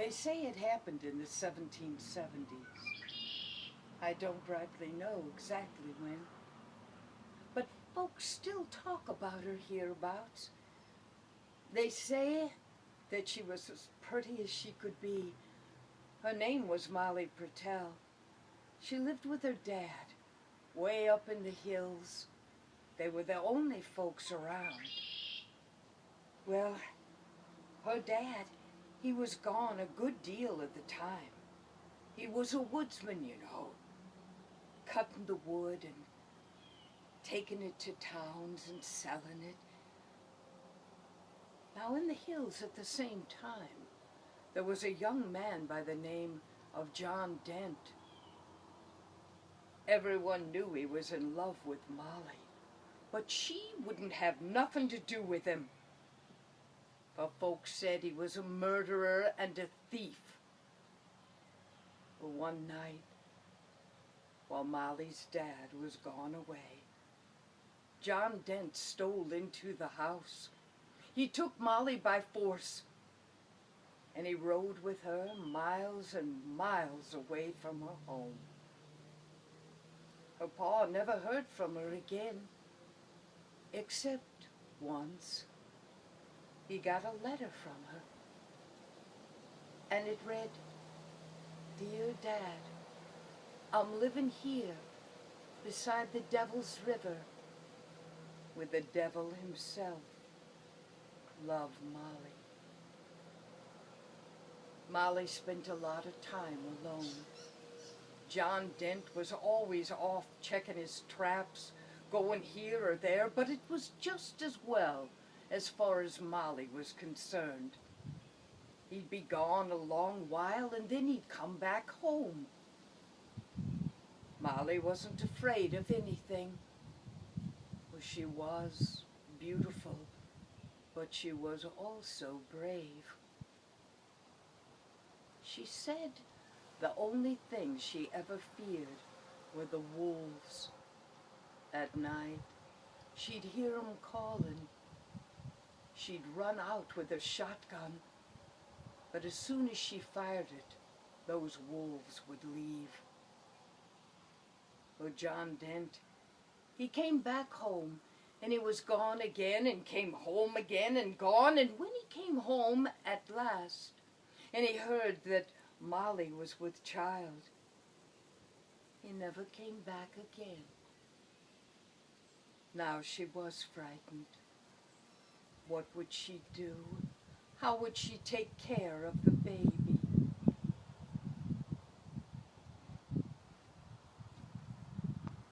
They say it happened in the 1770s. I don't rightly know exactly when, but folks still talk about her hereabouts. They say that she was as pretty as she could be. Her name was Molly Purtell. She lived with her dad, way up in the hills. They were the only folks around. Well, her dad, he was gone a good deal at the time. He was a woodsman, you know, cutting the wood and taking it to towns and selling it. Now, in the hills at the same time, there was a young man by the name of John Dent. Everyone knew he was in love with Molly, but she wouldn't have nothing to do with him. For folks said he was a murderer and a thief. Well, one night, while Molly's dad was gone away, John Dent stole into the house. He took Molly by force, and he rode with her miles and miles away from her home. Her pa never heard from her again, except once. He got a letter from her, and it read, "Dear Dad, I'm living here beside the Devil's River with the devil himself. Love, Molly." Molly spent a lot of time alone. John Dent was always off checking his traps, going here or there, but it was just as well as far as Molly was concerned. He'd be gone a long while and then he'd come back home. Molly wasn't afraid of anything. Well, she was beautiful, but she was also brave. She said the only thing she ever feared were the wolves. At night, she'd hear 'em calling. She'd run out with her shotgun, but as soon as she fired it, those wolves would leave. Well, John Dent, he came back home, and he was gone again, and came home again and gone, and when he came home at last, and he heard that Molly was with child, he never came back again. Now she was frightened. What would she do? How would she take care of the baby?